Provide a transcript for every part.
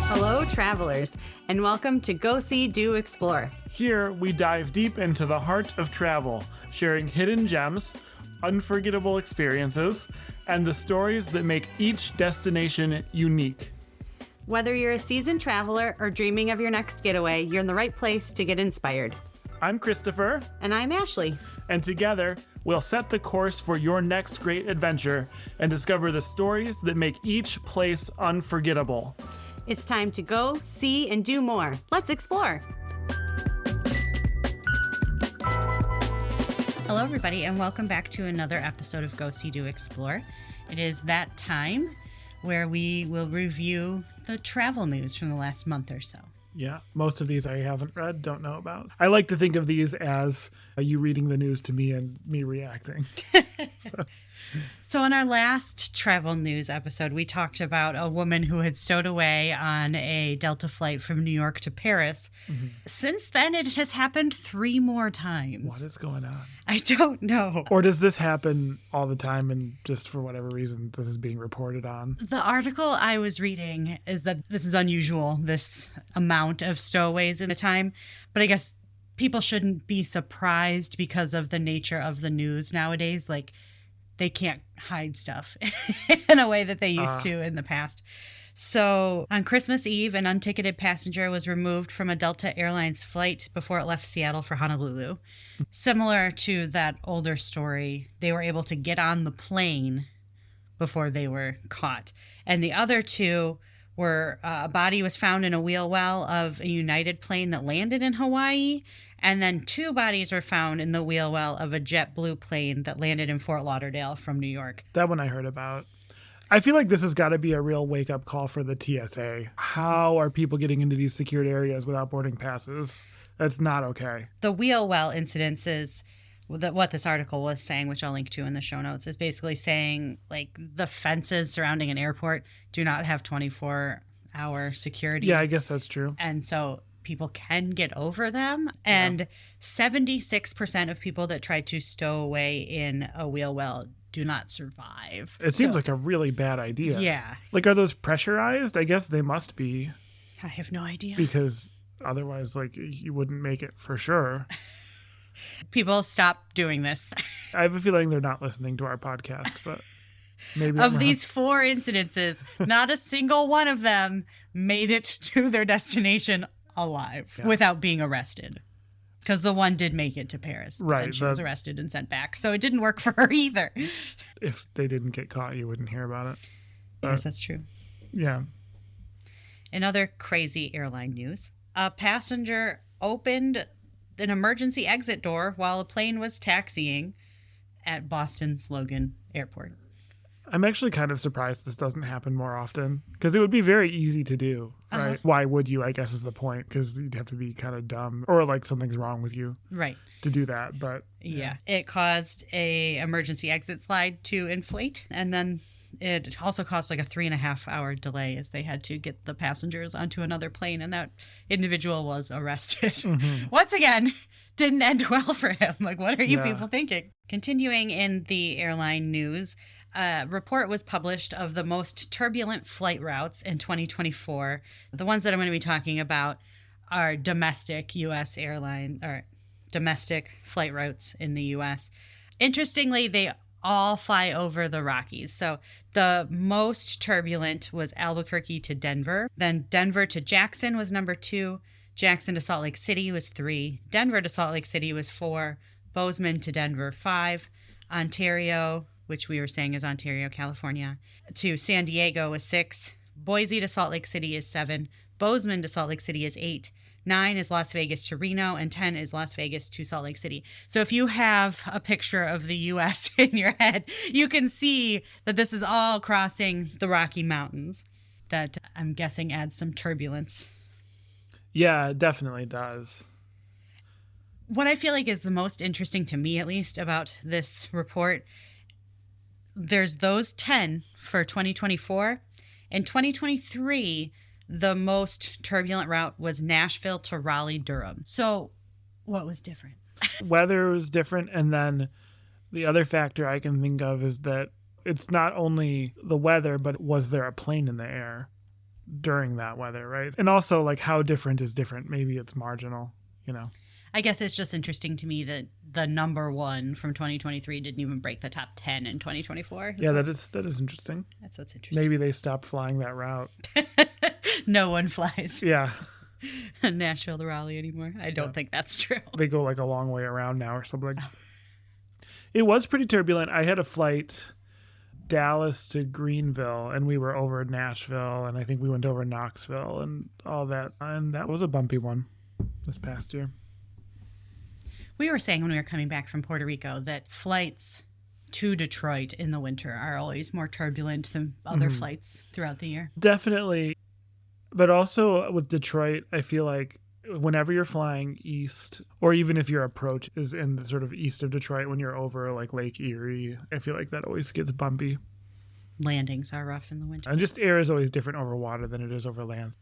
Hello, travelers, and welcome to Go See, Do Explore. Here, we dive deep into the heart of travel, sharing hidden gems, unforgettable experiences, and the stories that make each destination unique. Whether you're a seasoned traveler or dreaming of your next getaway, you're in the right place to get inspired. I'm Christopher. And I'm Ashleigh. And together, we'll set the course for your next great adventure and discover the stories that make each place unforgettable. It's time to go, see, and do more. Let's explore. Hello, everybody, and welcome back to another episode of Go See, Do Explore. It is that time where we will review the travel news from the last month or so. Yeah, most of these I haven't read, don't know about. I like to think of these as you reading the news to me and me reacting. So in our last travel news episode, we talked about a woman who had stowed away on a Delta flight from New York to Paris. Mm-hmm. Since then, it has happened 3 more times. What is going on? I don't know. Or does this happen all the time and just for whatever reason this is being reported on? The article I was reading is that this is unusual, this amount of stowaways in a time. But I guess people shouldn't be surprised because of the nature of the news nowadays. Like, they can't hide stuff in a way that they used to in the past. So on Christmas Eve, an unticketed passenger was removed from a Delta Airlines flight before it left Seattle for Honolulu. Similar to that older story, they were able to get on the plane before they were caught. And the other two were a body was found in a wheel well of a United plane that landed in Hawaii. And then 2 bodies were found in the wheel well of a JetBlue plane that landed in Fort Lauderdale from New York. That one I heard about. I feel like this has got to be a real wake-up call for the TSA. How are people getting into these secured areas without boarding passes? That's not okay. The wheel well incidences, what this article was saying, which I'll link to in the show notes, is basically saying like the fences surrounding an airport do not have 24-hour security. Yeah, I guess that's true. And so people can get over them. And 76% of people that try to stow away in a wheel well do not survive. It seems like a really bad idea. Yeah. Like, are those pressurized? I guess they must be. I have no idea. Because otherwise, like, you wouldn't make it for sure. People stop doing this. I have a feeling they're not listening to our podcast, but maybe. Of these 4 incidences, not a single one of them made it to their destination alive without being arrested. Because the one did make it to Paris, but then she was arrested and sent back. So it didn't work for her either. If they didn't get caught, you wouldn't hear about it. Yes, that's true. Yeah. In other crazy airline news, a passenger opened an emergency exit door while a plane was taxiing at Boston's Logan Airport. I'm actually kind of surprised this doesn't happen more often because it would be very easy to do, right? Uh-huh. Why would you, I guess is the point, because you'd have to be kind of dumb or like something's wrong with you to do that. But yeah, it caused a emergency exit slide to inflate, and then it also caused like a 3.5-hour delay as they had to get the passengers onto another plane, and that individual was arrested. Mm-hmm. Once again, didn't end well for him. Like, what are you people thinking? Continuing in the airline news, a report was published of the most turbulent flight routes in 2024. The ones that I'm going to be talking about are domestic U.S. airline or domestic flight routes in the U.S. Interestingly, they all fly over the Rockies. So the most turbulent was Albuquerque to Denver. Then Denver to Jackson was number 2. Jackson to Salt Lake City was 3. Denver to Salt Lake City was 4. Bozeman to Denver, 5. Ontario, which we were saying is Ontario, California, to San Diego was 6. Boise to Salt Lake City is 7. Bozeman to Salt Lake City is 8. 9 is Las Vegas to Reno, and 10 is Las Vegas to Salt Lake City. So if you have a picture of the U.S. in your head, you can see that this is all crossing the Rocky Mountains. That I'm guessing adds some turbulence. Yeah, it definitely does. What I feel like is the most interesting to me, at least, about this report, there's those 10 for 2024. In 2023, the most turbulent route was Nashville to Raleigh-Durham. So what was different? Weather was different. And then the other factor I can think of is that it's not only the weather, but was there a plane in the air? during that weather, right? And also, like, how different is different? Maybe it's marginal, I guess it's just interesting to me that the number one from 2023 didn't even break the top 10 in 2024. Yeah, that is interesting. That's what's interesting. Maybe they stopped flying that route. No one flies. Yeah. Nashville to Raleigh anymore. I don't think that's true. They go like a long way around now or something. It was pretty turbulent. I had a flight Dallas to Greenville, and we were over Nashville, and I think we went over Knoxville and all that. And that was a bumpy one this past year. We were saying when we were coming back from Puerto Rico that flights to Detroit in the winter are always more turbulent than other flights throughout the year. Definitely. But also with Detroit, I feel like whenever you're flying east, or even if your approach is in the sort of east of Detroit, when you're over like Lake Erie, I feel like that always gets bumpy. Landings are rough in the winter. And just air is always different over water than it is over land.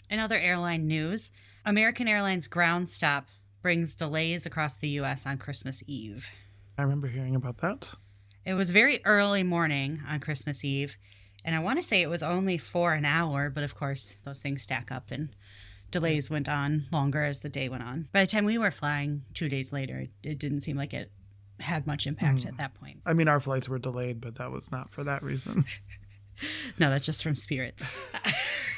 In other airline news, American Airlines ground stop brings delays across the U.S. on Christmas Eve. I remember hearing about that. It was very early morning on Christmas Eve, and I want to say it was only for an hour, but of course those things stack up and delays went on longer as the day went on. By the time we were flying 2 days later, it didn't seem like it had much impact at that point. I mean, our flights were delayed, but that was not for that reason. No, that's just from Spirit.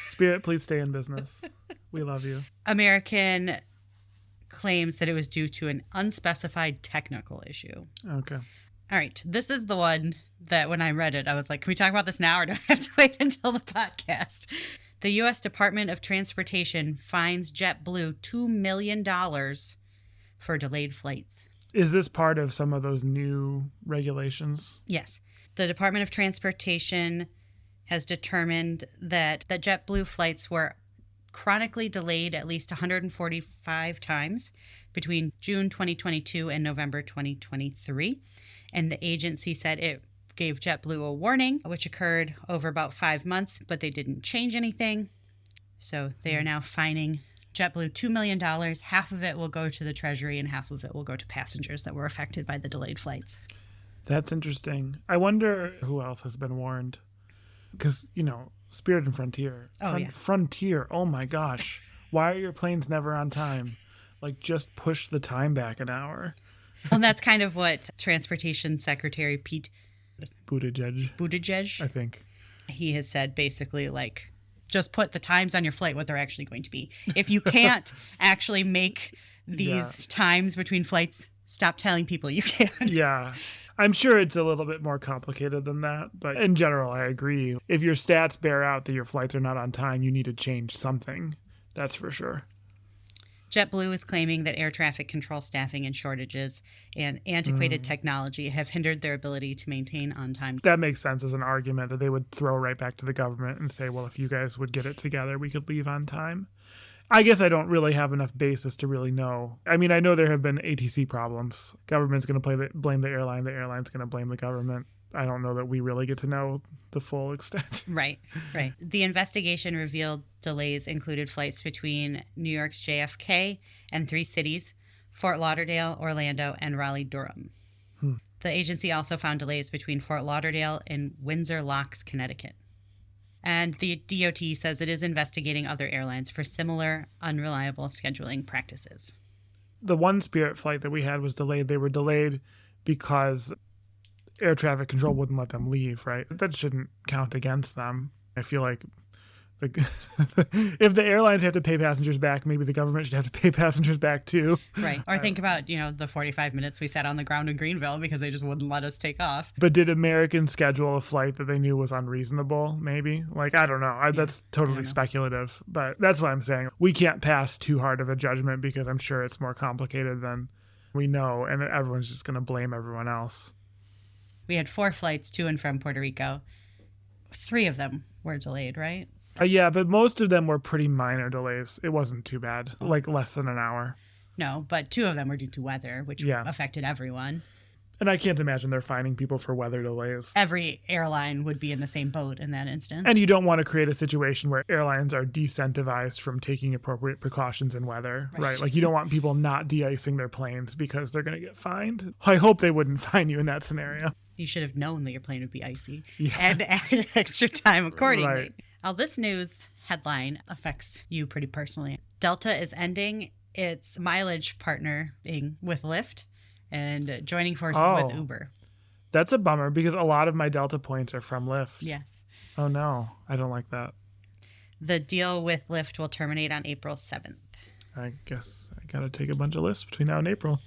Spirit, please stay in business. We love you. American claims that it was due to an unspecified technical issue. Okay. All right. This is the one that when I read it, I was like, can we talk about this now or do I have to wait until the podcast? The U.S. Department of Transportation fines JetBlue $2 million for delayed flights. Is this part of some of those new regulations? Yes. The Department of Transportation has determined that JetBlue flights were chronically delayed at least 145 times between June 2022 and November 2023. And the agency said it gave JetBlue a warning, which occurred over about 5 months, but they didn't change anything. So they are now fining JetBlue $2 million. Half of it will go to the Treasury and half of it will go to passengers that were affected by the delayed flights. That's interesting. I wonder who else has been warned. Because, Spirit and Frontier. Frontier, oh my gosh. Why are your planes never on time? Like, just push the time back an hour. Well, that's kind of what Transportation Secretary Pete Buttigieg, I think. He has said basically, like, just put the times on your flight, what they're actually going to be. If you can't actually make these times between flights, stop telling people you can. Yeah. I'm sure it's a little bit more complicated than that, but in general, I agree. If your stats bear out that your flights are not on time, you need to change something. That's for sure. JetBlue is claiming that air traffic control staffing and shortages and antiquated technology have hindered their ability to maintain on-time. That makes sense as an argument that they would throw right back to the government and say, well, if you guys would get it together, we could leave on time. I guess I don't really have enough basis to really know. I mean, I know there have been ATC problems. Government's going to blame the airline. The airline's going to blame the government. I don't know that we really get to know the full extent. Right. The investigation revealed delays included flights between New York's JFK and 3 cities, Fort Lauderdale, Orlando, and Raleigh-Durham. The agency also found delays between Fort Lauderdale and Windsor Locks, Connecticut. And the DOT says it is investigating other airlines for similar unreliable scheduling practices. The one Spirit flight that we had was delayed. They were delayed because air traffic control wouldn't let them leave, right? That shouldn't count against them. I feel like if the airlines have to pay passengers back, maybe the government should have to pay passengers back too. Right. Or think about, the 45 minutes we sat on the ground in Greenville because they just wouldn't let us take off. But did American schedule a flight that they knew was unreasonable, maybe? Like, I don't know. That's totally speculative. But that's what I'm saying. We can't pass too hard of a judgment because I'm sure it's more complicated than we know. And everyone's just going to blame everyone else. We had 4 flights to and from Puerto Rico. 3 of them were delayed, right? Yeah, but most of them were pretty minor delays. It wasn't too bad, like less than an hour. No, but 2 of them were due to weather, which affected everyone. And I can't imagine they're fining people for weather delays. Every airline would be in the same boat in that instance. And you don't want to create a situation where airlines are decentivized from taking appropriate precautions in weather, right? Like, you don't want people not de-icing their planes because they're going to get fined. I hope they wouldn't fine you in that scenario. You should have known that your plane would be icy and added extra time accordingly. Right. How this news headline affects you pretty personally. Delta is ending its mileage partnering with Lyft and joining forces with Uber. That's a bummer because a lot of my Delta points are from Lyft. Yes. Oh, no. I don't like that. The deal with Lyft will terminate on April 7th. I guess I got to take a bunch of lists between now and April.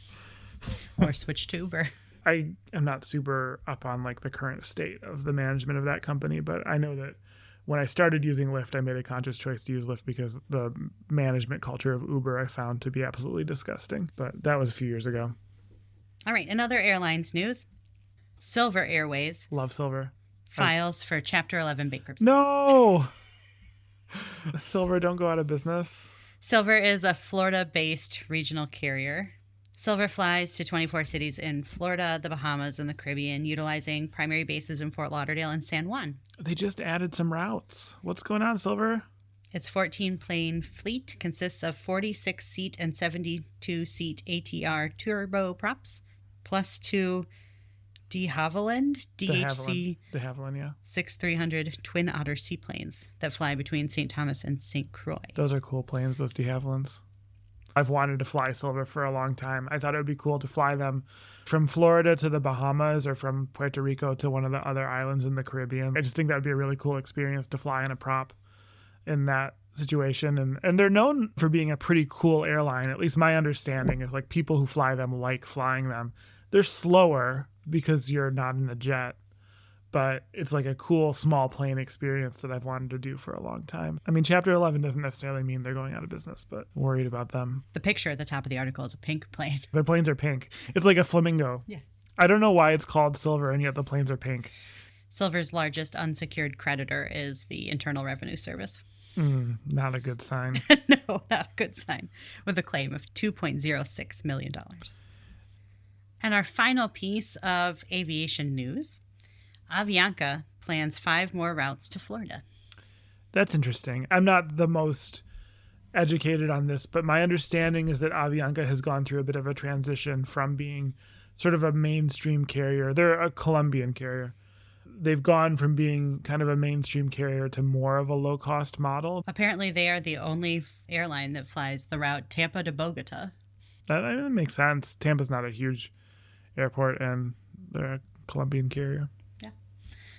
Or switch to Uber. I am not super up on like the current state of the management of that company, but I know that when I started using Lyft, I made a conscious choice to use Lyft because the management culture of Uber I found to be absolutely disgusting. But that was a few years ago. All right. In other airlines news, Silver Airways. Love Silver. Files for Chapter 11 bankruptcy. No! Silver, don't go out of business. Silver is a Florida-based regional carrier. Silver flies to 24 cities in Florida, the Bahamas, and the Caribbean, utilizing primary bases in Fort Lauderdale and San Juan. They just added some routes. What's going on, Silver? Its 14-plane fleet consists of 46-seat and 72-seat ATR turboprops, plus 2 de Havilland DHC de Havilland, yeah. 6300 Twin Otter seaplanes that fly between St. Thomas and St. Croix. Those are cool planes, those de Havillands. I've wanted to fly Silver for a long time. I thought it would be cool to fly them from Florida to the Bahamas or from Puerto Rico to one of the other islands in the Caribbean. I just think that would be a really cool experience to fly in a prop in that situation. And they're known for being a pretty cool airline. At least my understanding is like people who fly them like flying them. They're slower because you're not in a jet, but it's like a cool small plane experience that I've wanted to do for a long time. I mean, Chapter 11 doesn't necessarily mean they're going out of business, but I'm worried about them. The picture at the top of the article is a pink plane. Their planes are pink. It's like a flamingo. Yeah. I don't know why it's called Silver and yet the planes are pink. Silver's largest unsecured creditor is the Internal Revenue Service. Not a good sign. No, not a good sign. With a claim of $2.06 million. And our final piece of aviation news, Avianca plans 5 more routes to Florida. That's interesting. I'm not the most educated on this, but my understanding is that Avianca has gone through a bit of a transition from being sort of a mainstream carrier. They're a Colombian carrier. They've gone from being kind of a mainstream carrier to more of a low-cost model. Apparently, they are the only airline that flies the route Tampa to Bogota. That makes sense. Tampa's not a huge airport, and they're a Colombian carrier. Yeah.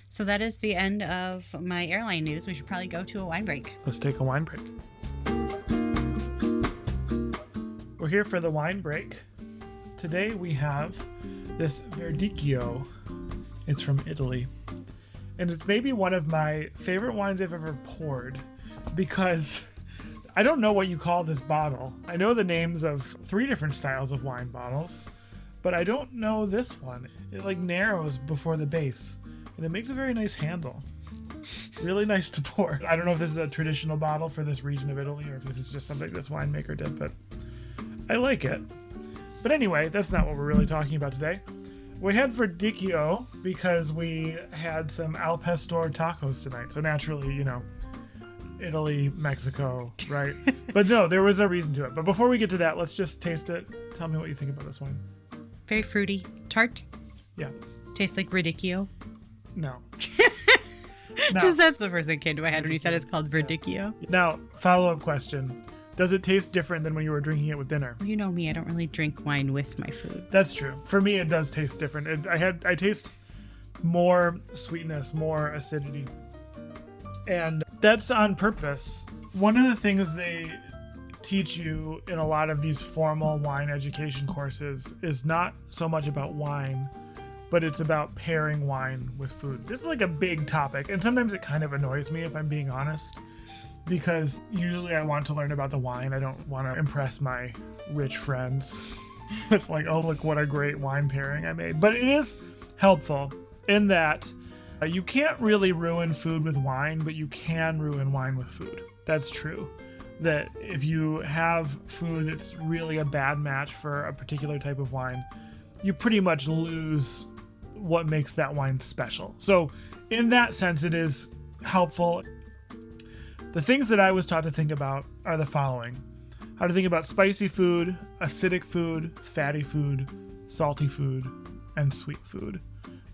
So that is the end of my airline news. We should probably go to a wine break. Let's take a wine break. We're here for the wine break. Today we have this Verdicchio. It's from Italy. And it's maybe one of my favorite wines I've ever poured because I don't know what you call this bottle. I know the names of 3 different styles of wine bottles, but I don't know this one. It like narrows before the base and it makes a very nice handle. Really nice to pour. I don't know if this is a traditional bottle for this region of Italy or if this is just something this winemaker did, but I like it. But anyway, that's not what we're really talking about today. We had Verdicchio because we had some al pastor tacos tonight. So naturally, you know, Italy, Mexico, right? But no, there was a reason to it. But before we get to that, let's just taste it. Tell me what you think about this wine. Very fruity. Tart. Yeah. Tastes like Verdicchio. No. Because that's the first thing that came to my head when you said it's called Verdicchio. Now, follow-up question. Does it taste different than when you were drinking it with dinner? You know me, I don't really drink wine with my food. That's true. For me, it does taste different. I taste more sweetness, more acidity. And that's on purpose. One of the things they teach you in a lot of these formal wine education courses is not so much about wine, but it's about pairing wine with food. This is like a big topic, and sometimes it kind of annoys me if I'm being honest. Because usually I want to learn about the wine. I don't want to impress my rich friends with like, oh, look what a great wine pairing I made. But it is helpful in that you can't really ruin food with wine, but you can ruin wine with food. That's true. That if you have food that's really a bad match for a particular type of wine, you pretty much lose what makes that wine special. So in that sense, it is helpful. The things that I was taught to think about are the following. How to think about spicy food, acidic food, fatty food, salty food, and sweet food.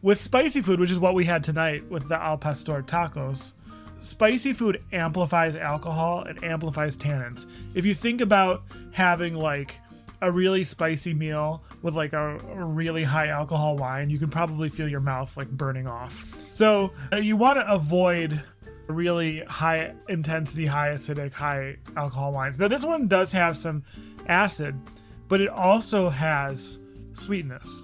With spicy food, which is what we had tonight with the al pastor tacos, spicy food amplifies alcohol and amplifies tannins. If you think about having like a really spicy meal with like a really high alcohol wine, you can probably feel your mouth like burning off. So you want to avoid really high intensity, high acidic, high alcohol wines. Now this one does have some acid, but it also has sweetness.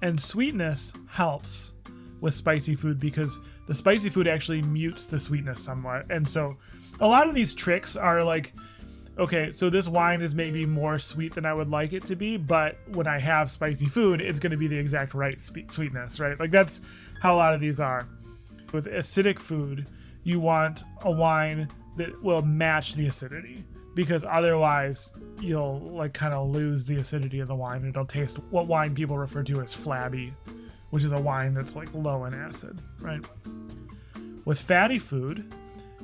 And sweetness helps with spicy food because the spicy food actually mutes the sweetness somewhat. And so a lot of these tricks are like, okay, so this wine is maybe more sweet than I would like it to be, but when I have spicy food, it's going to be the exact right sweetness, right? Like that's how a lot of these are. With acidic food, you want a wine that will match the acidity, because otherwise you'll like kind of lose the acidity of the wine and it'll taste what wine people refer to as flabby, which is a wine that's like low in acid, right? With fatty food,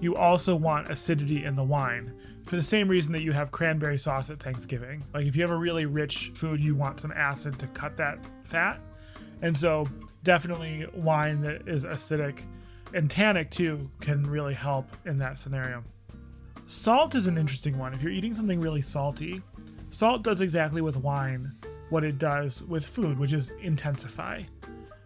you also want acidity in the wine for the same reason that you have cranberry sauce at Thanksgiving. Like if you have a really rich food, you want some acid to cut that fat. And so definitely wine that is acidic and tannic too can really help in that scenario. Salt is an interesting one. If you're eating something really salty, salt does exactly with wine what it does with food, which is intensify.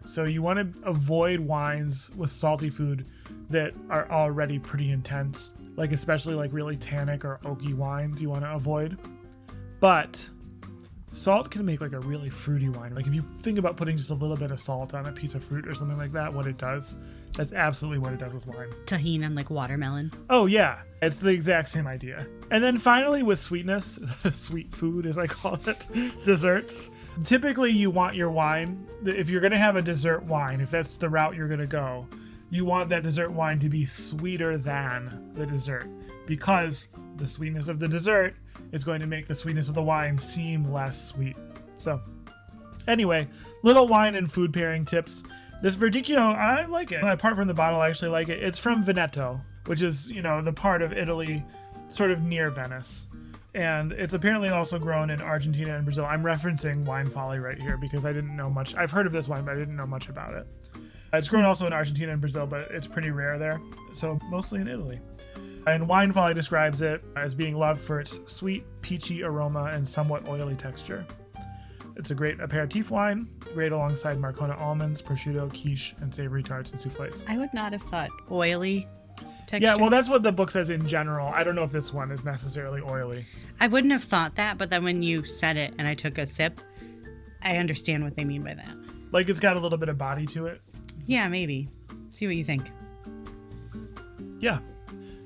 So you want to avoid wines with salty food that are already pretty intense, like especially like really tannic or oaky wines you want to avoid. But salt can make like a really fruity wine. Like if you think about putting just a little bit of salt on a piece of fruit or something like that, what it does, that's absolutely what it does with wine. Tahini and like watermelon. Oh yeah, it's the exact same idea. And then finally with sweetness, sweet food as I call it, desserts. Typically you want your wine, if you're going to have a dessert wine, if that's the route you're going to go, you want that dessert wine to be sweeter than the dessert, because the sweetness of the dessert is going to make the sweetness of the wine seem less sweet. So anyway, little wine and food pairing tips. This Verdicchio, I like it. Apart from the bottle, I actually like it. It's from Veneto, which is, the part of Italy sort of near Venice. And it's apparently also grown in Argentina and Brazil. I'm referencing Wine Folly right here because I didn't know much. I've heard of this wine, but I didn't know much about it. It's grown also in Argentina and Brazil, but it's pretty rare there. So mostly in Italy. And Wine Folly describes it as being loved for its sweet, peachy aroma and somewhat oily texture. It's a great aperitif wine, great alongside Marcona almonds, prosciutto, quiche, and savory tarts and soufflés. I would not have thought oily texture. Yeah, well, that's what the book says in general. I don't know if this one is necessarily oily. I wouldn't have thought that, but then when you said it and I took a sip, I understand what they mean by that. Like it's got a little bit of body to it. Yeah, maybe. See what you think. Yeah.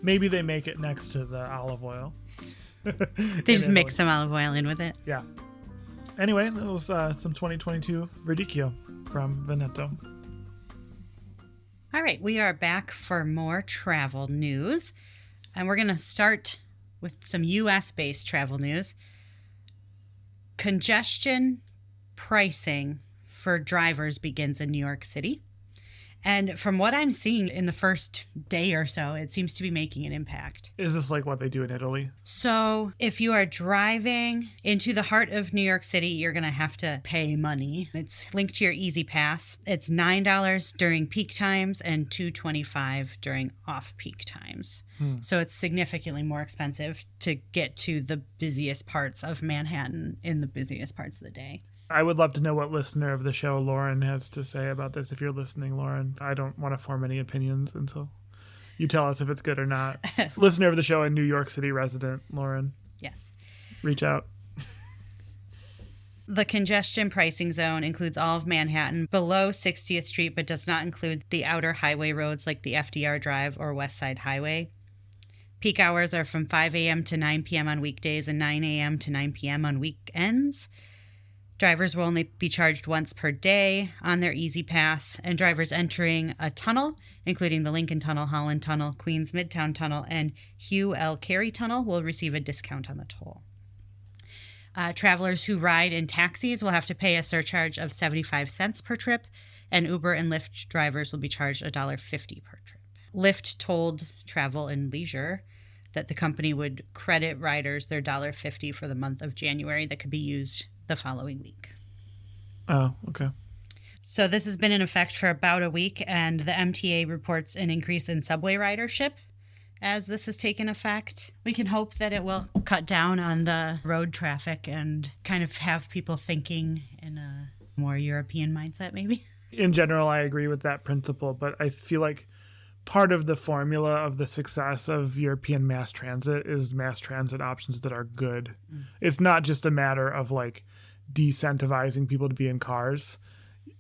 Maybe they make it next to the olive oil. They just mix some olive oil in with it. Yeah. Anyway, that was some 2022 Verdicchio from Veneto. All right, we are back for more travel news. And we're going to start with some U.S.-based travel news. Congestion pricing for drivers begins in New York City. And from what I'm seeing in the first day or so, it seems to be making an impact. Is this like what they do in Italy? So if you are driving into the heart of New York City, you're going to have to pay money. It's linked to your Easy Pass. It's $9 during peak times and $2.25 during off-peak times. So it's significantly more expensive to get to the busiest parts of Manhattan in the busiest parts of the day. I would love to know what listener of the show Lauren has to say about this. If you're listening, Lauren, I don't want to form any opinions until you tell us if it's good or not. Listener of the show and New York City resident, Lauren. Yes. Reach out. The congestion pricing zone includes all of Manhattan below 60th Street, but does not include the outer highway roads like the FDR Drive or West Side Highway. Peak hours are from 5 a.m. to 9 p.m. on weekdays and 9 a.m. to 9 p.m. on weekends. Drivers will only be charged once per day on their Easy Pass, and drivers entering a tunnel, including the Lincoln Tunnel, Holland Tunnel, Queens Midtown Tunnel, and Hugh L. Carey Tunnel, will receive a discount on the toll. Travelers who ride in taxis will have to pay a surcharge of 75 cents per trip, and Uber and Lyft drivers will be charged $1.50 per trip. Lyft told Travel and Leisure that the company would credit riders their $1.50 for the month of January that could be used the following week. Oh, okay. So this has been in effect for about a week, and the MTA reports an increase in subway ridership as this has taken effect. We can hope that it will cut down on the road traffic and kind of have people thinking in a more European mindset, maybe. In general, I agree with that principle, but I feel like part of the formula of the success of European mass transit is mass transit options that are good. It's not just a matter of like decentivizing people to be in cars.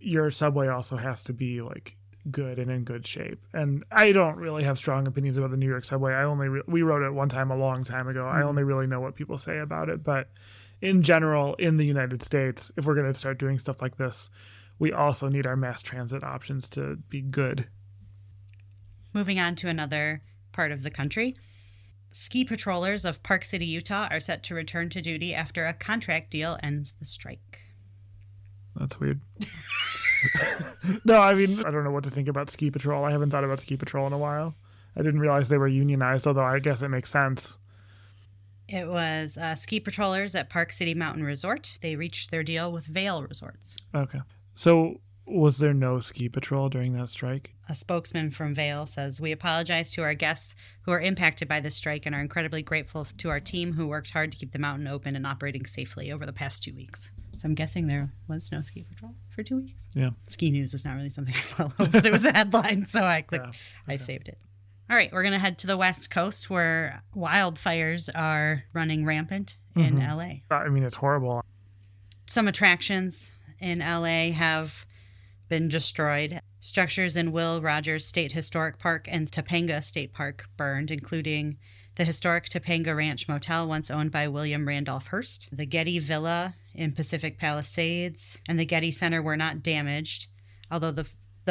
Your subway also has to be like good and in good shape. And I don't really have strong opinions about the New York subway. We wrote it one time a long time ago. I only really know what people say about it. But in general, in the United States, if we're going to start doing stuff like this, we also need our mass transit options to be good. Moving on to another part of the country. Ski patrollers of Park City, Utah are set to return to duty after a contract deal ends the strike. That's weird. No, I mean, I don't know what to think about ski patrol. I haven't thought about ski patrol in a while. I didn't realize they were unionized, although I guess it makes sense. It was ski patrollers at Park City Mountain Resort. They reached their deal with Vail Resorts. Okay. So was there no ski patrol during that strike? A spokesman from Vail says, "We apologize to our guests who are impacted by this strike and are incredibly grateful to our team who worked hard to keep the mountain open and operating safely over the past 2 weeks." So I'm guessing there was no ski patrol for 2 weeks. Yeah. Ski news is not really something I follow, but it was a headline, so I clicked. Yeah, okay. I saved it. All right, we're going to head to the West Coast where wildfires are running rampant in LA. I mean, it's horrible. Some attractions in LA have been destroyed. Structures in Will Rogers State Historic Park and Topanga State Park burned, including the historic Topanga Ranch Motel, once owned by William Randolph Hearst. The Getty Villa in Pacific Palisades and the Getty Center were not damaged, although the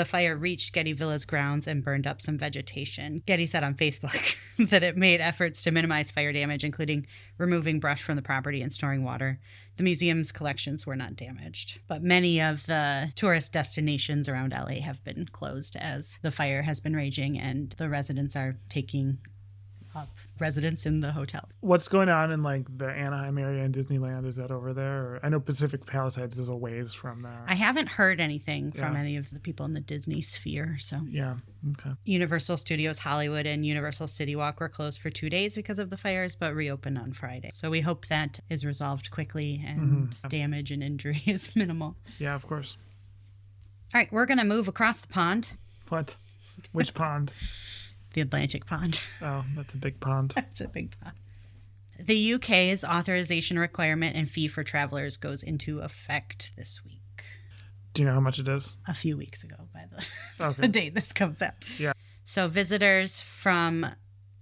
fire reached Getty Villa's grounds and burned up some vegetation. Getty said on Facebook that it made efforts to minimize fire damage, including removing brush from the property and storing water. The museum's collections were not damaged, but many of the tourist destinations around LA have been closed as the fire has been raging and the residents are taking up residence in the hotels. What's going on in like the Anaheim area and Disneyland? Is that over there? Or, I know Pacific Palisades is a ways from there. I haven't heard anything from any of the people in the Disney sphere. So yeah, okay. Universal Studios Hollywood and Universal City Walk were closed for 2 days because of the fires, but reopened on Friday. So we hope that is resolved quickly and damage and injury is minimal. Yeah, of course. All right, we're going to move across the pond. What? Which pond? The Atlantic pond. Oh, that's a big pond. That's a big pond. The UK's authorization requirement and fee for travelers goes into effect this week. Do you know how much it is? A few weeks ago by the date this comes out. Yeah. So visitors from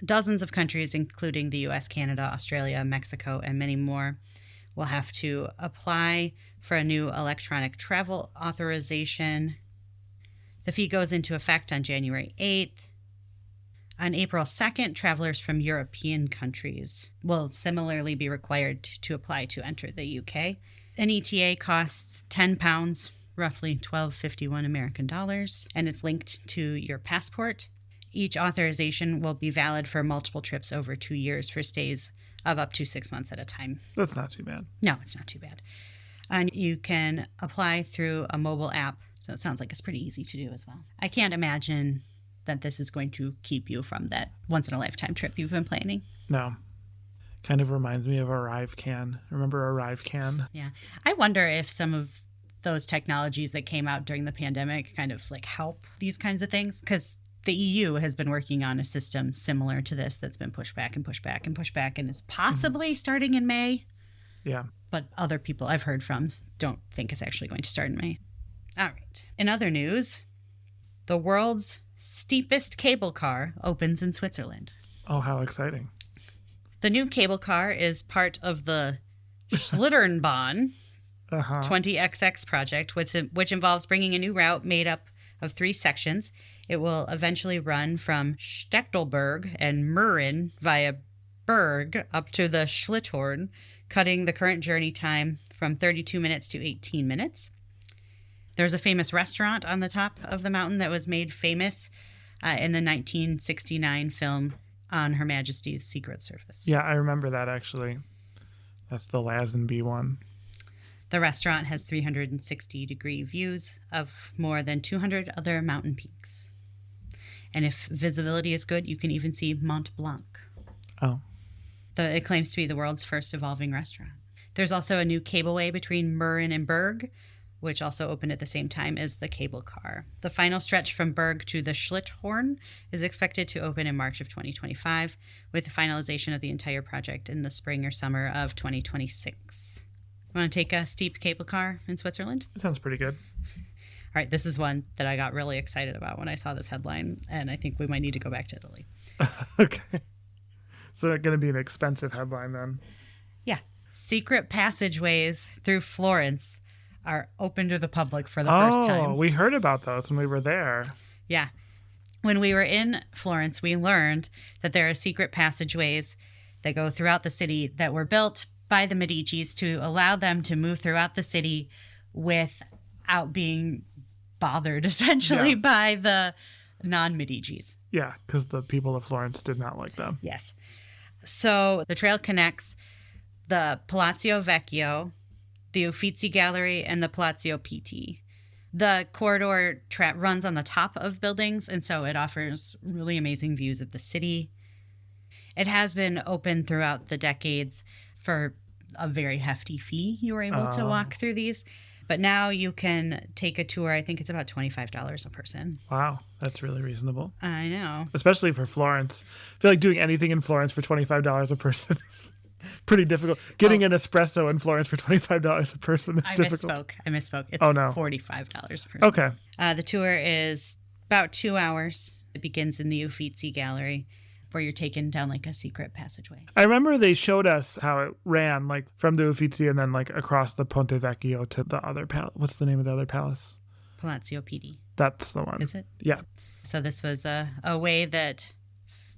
dozens of countries, including the US, Canada, Australia, Mexico, and many more, will have to apply for a new electronic travel authorization. The fee goes into effect on January 8th. On April 2nd, travelers from European countries will similarly be required to apply to enter the UK. An ETA costs £10, roughly $12.51 American dollars, and it's linked to your passport. Each authorization will be valid for multiple trips over 2 years for stays of up to 6 months at a time. That's not too bad. No, it's not too bad. And you can apply through a mobile app, so it sounds like it's pretty easy to do as well. I can't imagine that this is going to keep you from that once-in-a-lifetime trip you've been planning. No. Kind of reminds me of ArriveCan. Remember ArriveCan? Yeah. I wonder if some of those technologies that came out during the pandemic kind of like help these kinds of things. Because the EU has been working on a system similar to this that's been pushed back and pushed back and pushed back and is possibly starting in May. Yeah. But other people I've heard from don't think it's actually going to start in May. All right. In other news, the world's steepest cable car opens in Switzerland. Oh, how exciting. The new cable car is part of the Schlitterbahn 20XX project, which involves bringing a new route made up of 3 sections. It will eventually run from Stechtelberg and Mürren via Berg up to the Schlitthorn, cutting the current journey time from 32 minutes to 18 minutes. There's a famous restaurant on the top of the mountain that was made famous in the 1969 film On Her Majesty's Secret Service. Yeah, I remember that actually. That's the Lazenby one. The restaurant has 360-degree views of more than 200 other mountain peaks. And if visibility is good, you can even see Mont Blanc. Oh. It claims to be the world's first evolving restaurant. There's also a new cableway between Mürren and Berg, which also opened at the same time as the cable car. The final stretch from Berg to the Schlitthorn is expected to open in March of 2025, with the finalization of the entire project in the spring or summer of 2026. Want to take a steep cable car in Switzerland? That sounds pretty good. All right, this is one that I got really excited about when I saw this headline, and I think we might need to go back to Italy. Okay. So it's going to be an expensive headline then. Yeah. Secret passageways through Florence are open to the public for the first time. Oh, we heard about those when we were there. Yeah. When we were in Florence, we learned that there are secret passageways that go throughout the city that were built by the Medicis to allow them to move throughout the city without being bothered, essentially, by the non-Medicis. Yeah, because the people of Florence did not like them. Yes. So the trail connects the Palazzo Vecchio, the Uffizi Gallery, and the Palazzo Pitti. The corridor runs on the top of buildings, and so it offers really amazing views of the city. It has been open throughout the decades for a very hefty fee. You were able to walk through these. But now you can take a tour. I think it's about $25 a person. Wow, that's really reasonable. I know. Especially for Florence. I feel like doing anything in Florence for $25 a person is pretty difficult. Getting an espresso in Florence for $25 a person is difficult. I misspoke. It's $45 a person. Okay. The tour is about 2 hours. It begins in the Uffizi Gallery, where you're taken down like a secret passageway. I remember they showed us how it ran, like from the Uffizi and then like across the Ponte Vecchio to the other palace. What's the name of the other palace? Palazzo Pitti. That's the one. Is it? Yeah. So this was a way that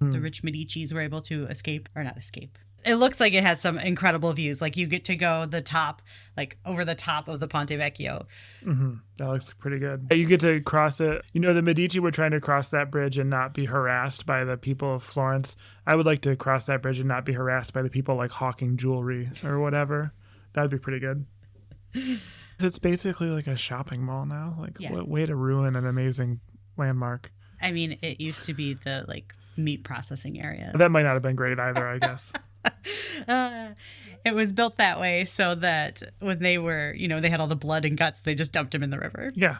the rich Medicis were able to escape, or not escape. It looks like it has some incredible views. Like you get to go the top, like over the top of the Ponte Vecchio. Mm-hmm. That looks pretty good. You get to cross it. You know, the Medici were trying to cross that bridge and not be harassed by the people of Florence. I would like to cross that bridge and not be harassed by the people like hawking jewelry or whatever. That'd be pretty good. It's basically like a shopping mall now. Like, what way to ruin an amazing landmark. I mean, it used to be the like meat processing area. That might not have been great either, I guess. It was built that way so that when they were, they had all the blood and guts, they just dumped them in the river. Yeah.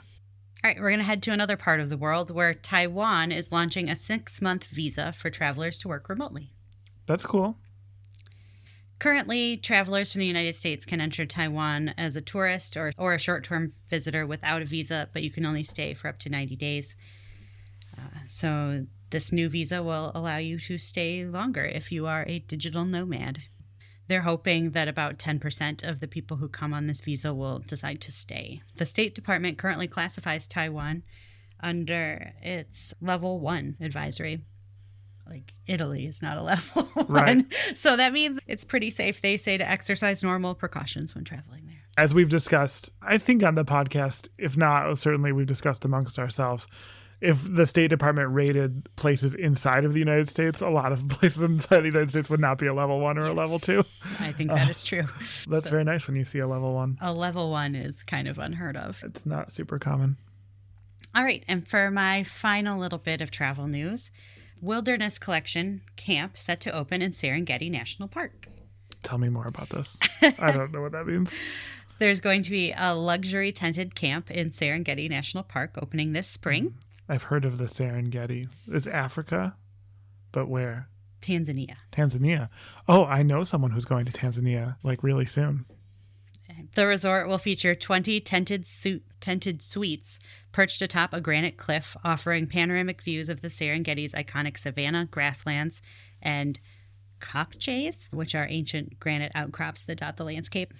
All right, we're going to head to another part of the world where Taiwan is launching a 6-month visa for travelers to work remotely. That's cool. Currently, travelers from the United States can enter Taiwan as a tourist or a short-term visitor without a visa, but you can only stay for up to 90 days. So this new visa will allow you to stay longer if you are a digital nomad. They're hoping that about 10% of the people who come on this visa will decide to stay. The State Department currently classifies Taiwan under its level 1 advisory. Like Italy is not a level 1. Right. So that means it's pretty safe, they say, to exercise normal precautions when traveling there. As we've discussed, I think on the podcast, if not, certainly we've discussed amongst ourselves, if the State Department rated places inside of the United States, a lot of places inside the United States would not be a level 1 or a level 2. I think that is true. That's very nice when you see a level 1. A level 1 is kind of unheard of. It's not super common. All right. And for my final little bit of travel news, Wilderness Collection Camp set to open in Serengeti National Park. Tell me more about this. I don't know what that means. There's going to be a luxury tented camp in Serengeti National Park opening this spring. I've heard of the Serengeti. It's Africa, but where? Tanzania. Oh, I know someone who's going to Tanzania, like really soon. The resort will feature 20 tented suites perched atop a granite cliff, offering panoramic views of the Serengeti's iconic savanna, grasslands, and kopjes, which are ancient granite outcrops that dot the landscape.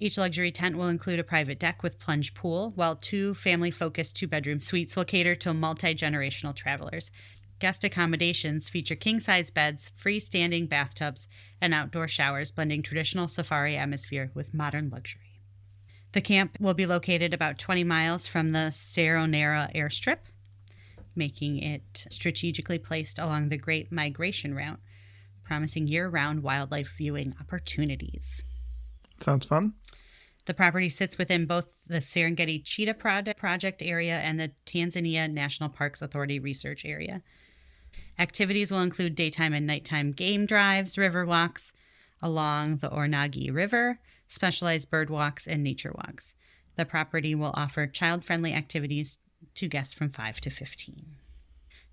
Each luxury tent will include a private deck with plunge pool, while 2 family-focused 2-bedroom suites will cater to multi-generational travelers. Guest accommodations feature king-size beds, freestanding bathtubs, and outdoor showers, blending traditional safari atmosphere with modern luxury. The camp will be located about 20 miles from the Cerro Nera airstrip, making it strategically placed along the Great Migration Route, promising year-round wildlife viewing opportunities. Sounds fun. The property sits within both the Serengeti Cheetah Project area and the Tanzania National Parks Authority Research Area. Activities will include daytime and nighttime game drives, river walks along the Ornagi River, specialized bird walks, and nature walks. The property will offer child-friendly activities to guests from 5 to 15.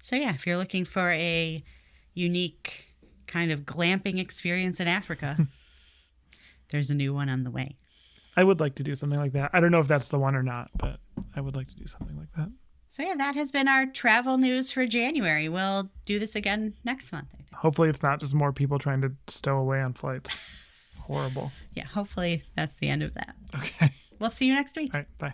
So yeah, if you're looking for a unique kind of glamping experience in Africa, there's a new one on the way. I would like to do something like that. I don't know if that's the one or not, but I would like to do something like that. So yeah, that has been our travel news for January. We'll do this again next month, I think. Hopefully it's not just more people trying to stow away on flights. Horrible. Yeah, hopefully that's the end of that. Okay. We'll see you next week. All right, bye.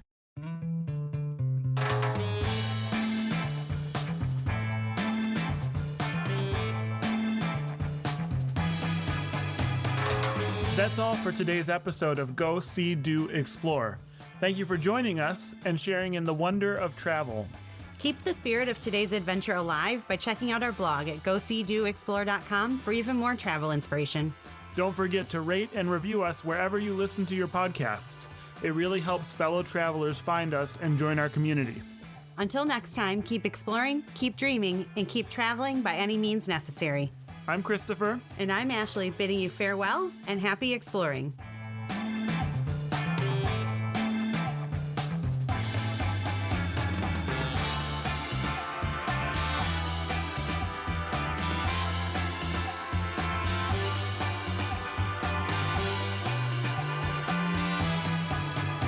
That's all for today's episode of Go, See, Do, Explore. Thank you for joining us and sharing in the wonder of travel. Keep the spirit of today's adventure alive by checking out our blog at goseedoexplore.com for even more travel inspiration. Don't forget to rate and review us wherever you listen to your podcasts. It really helps fellow travelers find us and join our community. Until next time, keep exploring, keep dreaming, and keep traveling by any means necessary. I'm Christopher. And I'm Ashleigh, bidding you farewell and happy exploring.